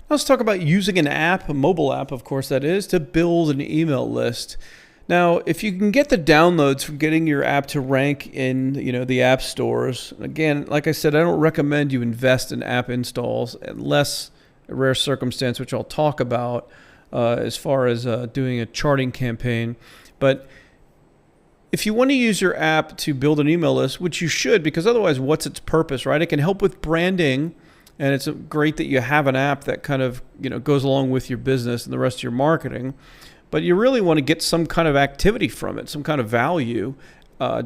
Let's talk about using an app, a mobile app, of course, that is, to build an email list. Now, if you can get the downloads from getting your app to rank in, the app stores, again, like I said, I don't recommend you invest in app installs unless a rare circumstance, which I'll talk about as far as doing a charting campaign. But if you want to use your app to build an email list, which you should, because otherwise, what's its purpose, right? It can help with branding. And it's great that you have an app that kind of goes along with your business and the rest of your marketing. But you really want to get some kind of activity from it, some kind of value,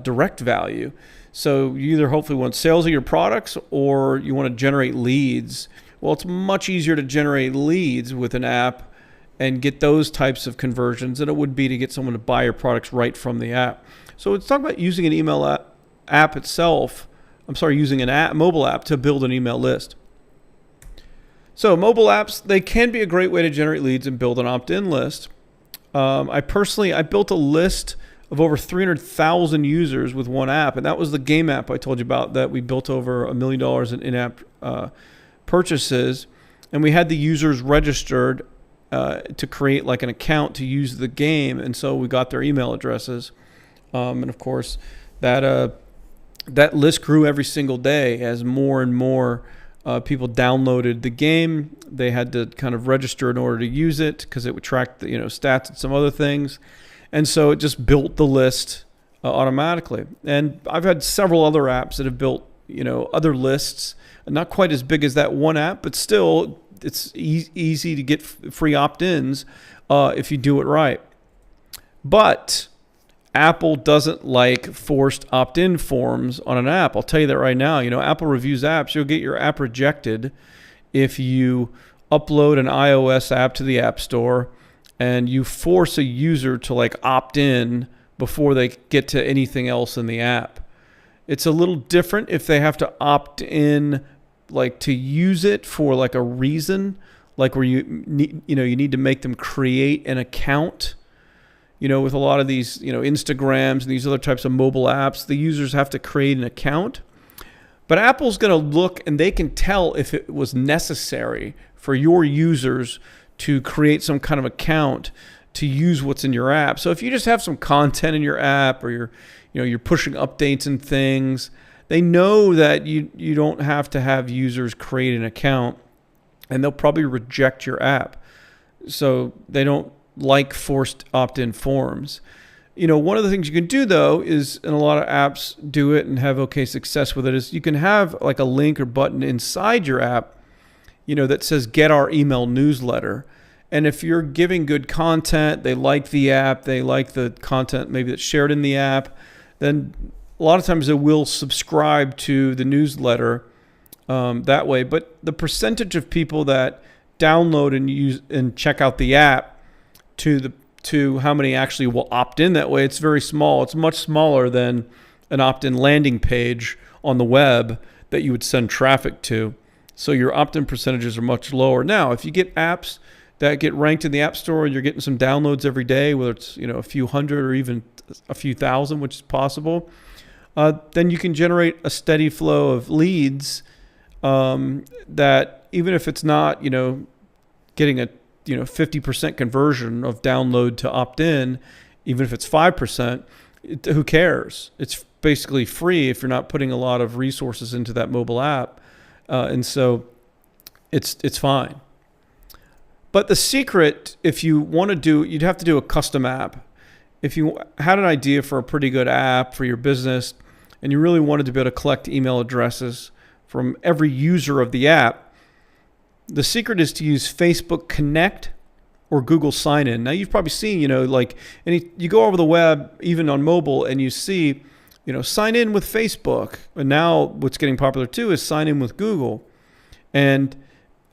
direct value. So you either hopefully want sales of your products or you want to generate leads. Well, it's much easier to generate leads with an app and get those types of conversions than it would be to get someone to buy your products right from the app. So let's talk about using an email app itself. Using an mobile app to build an email list. So mobile apps, they can be a great way to generate leads and build an opt-in list. I built a list of over 300,000 users with one app, and that was the game app I told you about that we built over $1 million in-app purchases. And we had the users registered to create like an account to use the game, and so we got their email addresses. And of course, that list grew every single day as more and more people downloaded the game. They had to kind of register in order to use it because it would track the stats and some other things. And so it just built the list automatically. And I've had several other apps that have built other lists, not quite as big as that one app, but still it's easy to get free opt-ins if you do it right. But Apple doesn't like forced opt-in forms on an app. I'll tell you that right now. Apple reviews apps. You'll get your app rejected if you upload an iOS app to the App Store and you force a user to opt in before they get to anything else in the app. It's a little different if they have to opt in to use it for a reason, where you need to make them create an account. With a lot of these, Instagrams and these other types of mobile apps, the users have to create an account. But Apple's going to look and they can tell if it was necessary for your users to create some kind of account to use what's in your app. So if you just have some content in your app or you're pushing updates and things, they know that you don't have to have users create an account, and they'll probably reject your app. So they don't like forced opt-in forms. One of the things you can do though is, and a lot of apps do it and have okay success with it, is you can have a link or button inside your app, that says get our email newsletter. And if you're giving good content, they like the app, they like the content maybe that's shared in the app, then a lot of times they will subscribe to the newsletter that way. But the percentage of people that download and use and check out the app to how many actually will opt in that way, it's very small. It's much smaller than an opt-in landing page on the web that you would send traffic to. So your opt-in percentages are much lower. Now, if you get apps that get ranked in the App Store and you're getting some downloads every day, whether it's a few hundred or even a few thousand, which is possible, then you can generate a steady flow of leads that even if it's not getting a 50% conversion of download to opt-in, even if it's 5%, who cares? It's basically free if you're not putting a lot of resources into that mobile app. And so it's fine. But the secret, if you want to do, you'd have to do a custom app. If you had an idea for a pretty good app for your business and you really wanted to be able to collect email addresses from every user of the app, the secret is to use Facebook Connect or Google Sign In. Now you've probably seen, you go over the web, even on mobile, and you see, sign in with Facebook. And now what's getting popular too is sign in with Google. And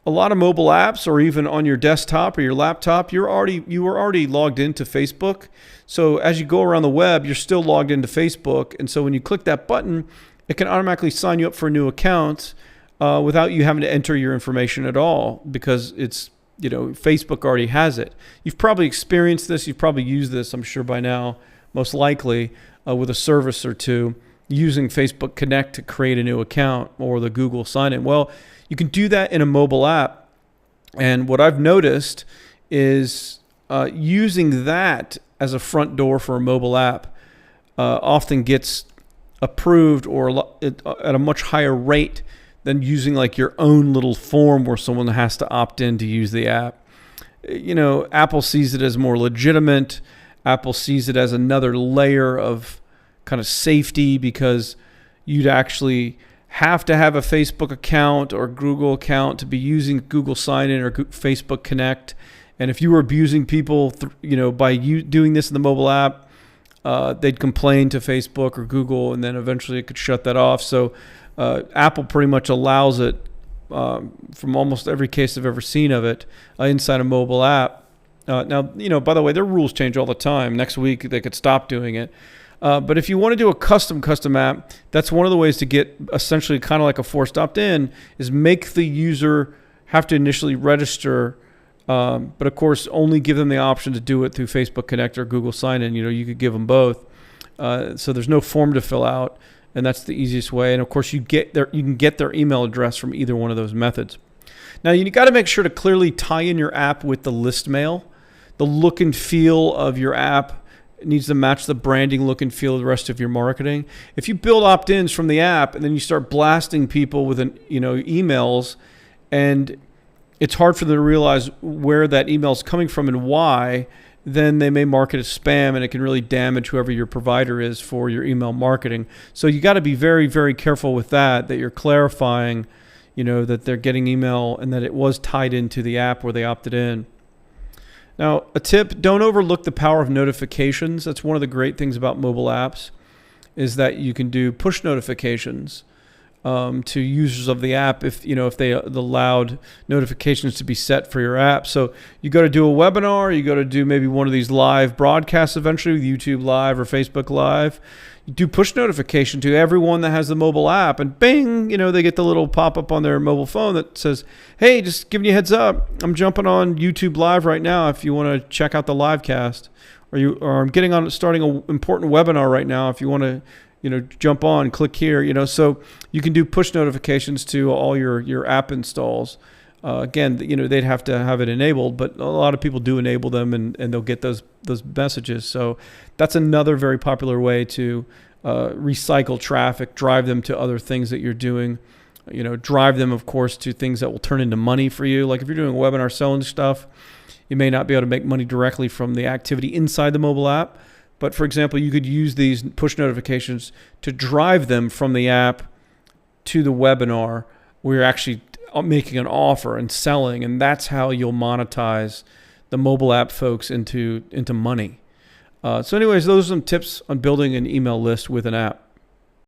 a lot of mobile apps, or even on your desktop or your laptop, you were already logged into Facebook. So as you go around the web, you're still logged into Facebook. And so when you click that button, it can automatically sign you up for a new account without you having to enter your information at all, because it's, Facebook already has it. You've probably experienced this. You've probably used this, I'm sure by now, most likely with a service or two, using Facebook Connect to create a new account or the Google sign-in. Well, you can do that in a mobile app. And what I've noticed is using that as a front door for a mobile app often gets approved or at a much higher rate than using like your own little form where someone has to opt in to use the app. Apple sees it as more legitimate. Apple sees it as another layer of kind of safety because you'd actually have to have a Facebook account or Google account to be using Google Sign-In or Facebook Connect. And if you were abusing people, by you doing this in the mobile app, they'd complain to Facebook or Google, and then eventually it could shut that off. So Apple pretty much allows it from almost every case I've ever seen of it inside a mobile app. Now, by the way, their rules change all the time. Next week, they could stop doing it. But if you want to do a custom app, that's one of the ways to get essentially kind of like a forced opt-in is make the user have to initially register, but of course only give them the option to do it through Facebook Connect or Google Sign-In. You could give them both. So there's no form to fill out, and that's the easiest way. And of course you can get their email address from either one of those methods. Now you got to make sure to clearly tie in your app with the list mail. The look and feel of your app needs to match the branding look and feel of the rest of your marketing. If you build opt-ins from the app and then you start blasting people with emails, and it's hard for them to realize where that email is coming from and why, then they may mark it as spam, and it can really damage whoever your provider is for your email marketing. So you got to be very, very careful with that you're clarifying, that they're getting email and that it was tied into the app where they opted in. Now, a tip, don't overlook the power of notifications. That's one of the great things about mobile apps is that you can do push notifications to users of the app if they allowed notifications to be set for your app. So you got to do a webinar, you got to do maybe one of these live broadcasts eventually with YouTube Live or Facebook Live. You do push notification to everyone that has the mobile app, and bing, they get the little pop-up on their mobile phone that says, hey, just giving you a heads up, I'm jumping on YouTube Live right now if you want to check out the live cast, or I'm starting an important webinar right now if you want to jump on, click here, so you can do push notifications to all your app installs. Again, they'd have to have it enabled, but a lot of people do enable them, and they'll get those messages. So that's another very popular way to recycle traffic, drive them to other things that you're doing. Drive them, of course, to things that will turn into money for you. Like if you're doing a webinar selling stuff, you may not be able to make money directly from the activity inside the mobile app. But for example, you could use these push notifications to drive them from the app to the webinar where you're actually making an offer and selling, and that's how you'll monetize the mobile app folks into money. So anyways, those are some tips on building an email list with an app.